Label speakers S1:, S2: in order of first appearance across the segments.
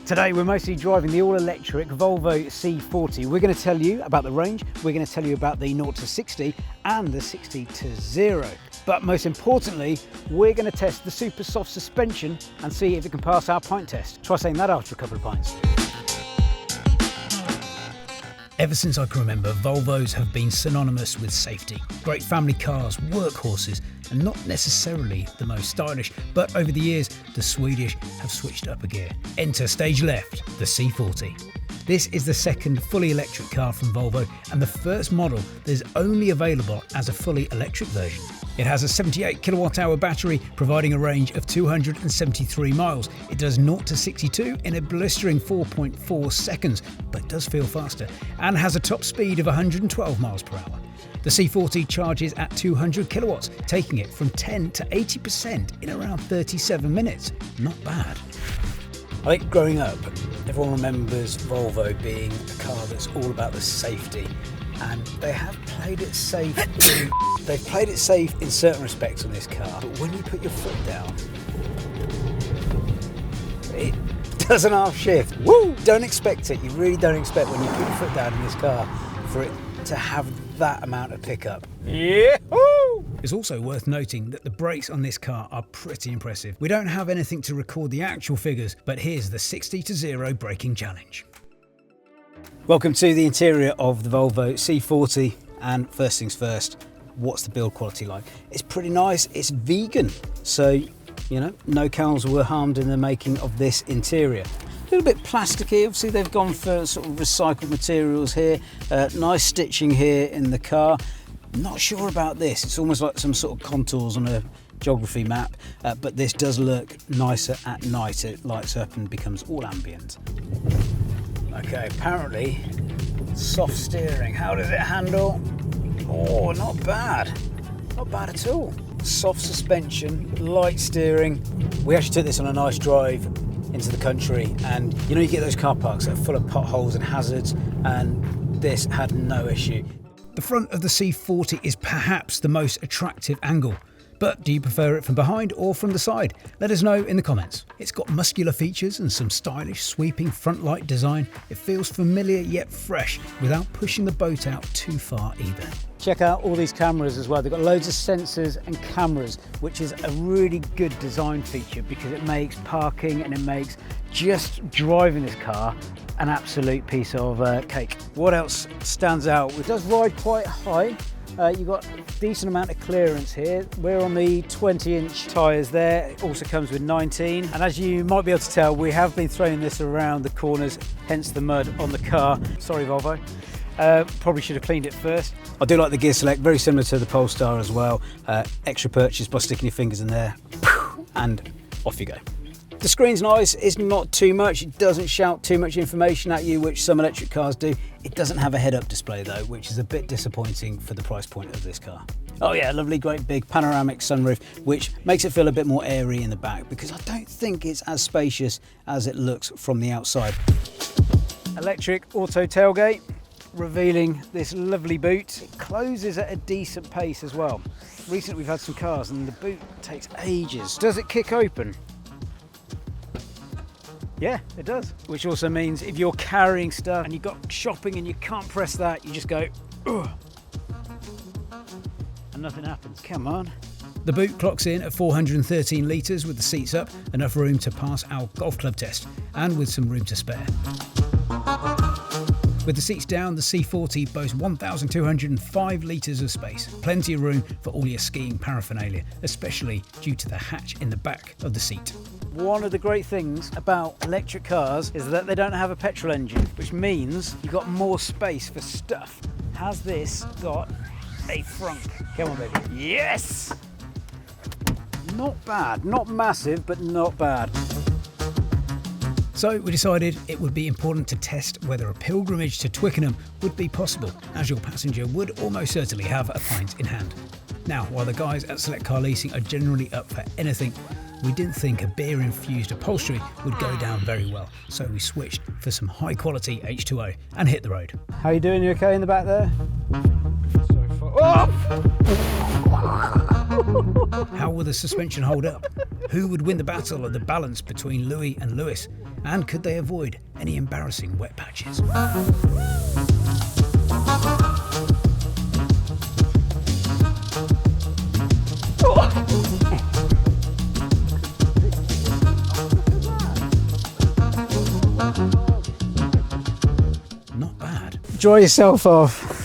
S1: Today we're mostly driving the all-electric Volvo C40. We're going to tell you about the range, we're going to tell you about the 0 to 60 and the 60 to 0. But most importantly, we're going to test the super soft suspension and see if it can pass our pint test. Try saying that after a couple of pints. Ever since I can remember, Volvos have been synonymous with safety. Great family cars, workhorses, and not necessarily the most stylish, but over the years, the Swedish have switched up a gear. Enter stage left, the C40. This is the second fully electric car from Volvo and the first model that is only available as a fully electric version. It has a 78 kilowatt hour battery providing a range of 273 miles. It does 0 to 62 in a blistering 4.4 seconds, but does feel faster, and has a top speed of 112 miles per hour. The C40 charges at 200 kilowatts, taking it from 10 to 80% in around 37 minutes. Not bad. I think growing up, everyone remembers Volvo being a car that's all about the safety, and they have played it safe. They've played it safe in certain respects on this car, but when you put your foot down, it doesn't half shift. Woo! Don't expect it. You really don't expect when you put your foot down in this car for it to have that amount of pickup. Yeah! It's also worth noting that the brakes on this car are pretty impressive. We don't have anything to record the actual figures, but here's the 60 to 0 braking challenge. Welcome to the interior of the Volvo C40, and first things first, what's the build quality like? It's pretty nice, it's vegan, so you know, no cows were harmed in the making of this interior. A little bit plasticky, obviously they've gone for sort of recycled materials here, nice stitching here in the car. Not sure about this, it's almost like some sort of contours on a geography map, but this does look nicer at night. It lights up and becomes all ambient. Okay, apparently soft steering. How does it handle? Oh, not bad. Not bad at all. Soft suspension, light steering. We actually took this on a nice drive into the country, and you know, you get those car parks that are full of potholes and hazards, and this had no issue. The front of the C40 is perhaps the most attractive angle, but do you prefer it from behind or from the side? Let us know in the comments. It's got muscular features and some stylish sweeping front light design. It feels familiar yet fresh without pushing the boat out too far either. Check out all these cameras as well. They've got loads of sensors and cameras, which is a really good design feature because it makes parking and it makes just driving this car an absolute piece of cake. What else stands out? It does ride quite high. You've got a decent amount of clearance here. We're on the 20-inch tyres there. It also comes with 19. And as you might be able to tell, we have been throwing this around the corners, hence the mud on the car. Sorry, Volvo. Probably should have cleaned it first. I do like the gear select, very similar to the Polestar as well. Extra purchase by sticking your fingers in there, and off you go. The screen's nice, it's not too much, it doesn't shout too much information at you, which some electric cars do. It doesn't have a head-up display though, which is a bit disappointing for the price point of this car. Oh yeah, lovely, great big panoramic sunroof, which makes it feel a bit more airy in the back, because I don't think it's as spacious as it looks from the outside. Electric auto tailgate, revealing this lovely boot. It closes at a decent pace as well. Recently we've had some cars and the boot takes ages. Does it kick open? Yeah, it does. Which also means if you're carrying stuff and you've got shopping and you can't press that, you just go, ugh, and nothing happens. Come on. The boot clocks in at 413 litres with the seats up, enough room to pass our golf club test, and with some room to spare. With the seats down, the C40 boasts 1,205 litres of space. Plenty of room for all your skiing paraphernalia, especially due to the hatch in the back of the seat. One of the great things about electric cars is that they don't have a petrol engine, which means you've got more space for stuff. Has this got a frunk? Come on, baby. Yes! Not bad. Not massive, but not bad. So we decided it would be important to test whether a pilgrimage to Twickenham would be possible, as your passenger would almost certainly have a pint in hand. Now, while the guys at Select Car Leasing are generally up for anything, we didn't think a beer-infused upholstery would go down very well, so we switched for some high-quality H2O and hit the road. How you doing? You okay in the back there? So far. Oh! How will the suspension hold up? Who would win the battle of the balance between Louis and Lewis? And could they avoid any embarrassing wet patches? Not bad. Dry yourself off.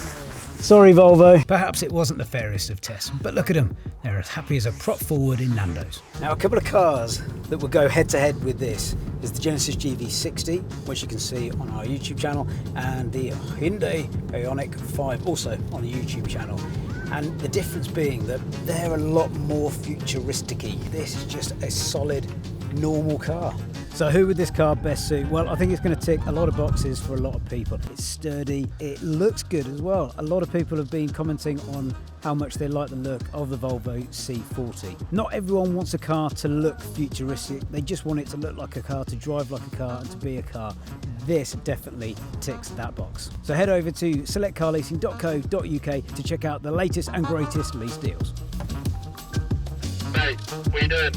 S1: Sorry, Volvo. Perhaps it wasn't the fairest of tests, but look at them. They're as happy as a prop forward in Nando's. Now, a couple of cars that will go head to head with this is the Genesis GV60, which you can see on our YouTube channel, and the Hyundai Ioniq 5, also on the YouTube channel. And the difference being that they're a lot more futuristic-y. This is just a solid, normal car. So who would this car best suit? Well, I think it's going to tick a lot of boxes for a lot of people. It's sturdy, it looks good as well. A lot of people have been commenting on how much they like the look of the Volvo C40. Not everyone wants a car to look futuristic, they just want it to look like a car, to drive like a car and to be a car. This definitely ticks that box. So head over to selectcarleasing.co.uk to check out the latest and greatest lease deals.
S2: Mate, what are you doing?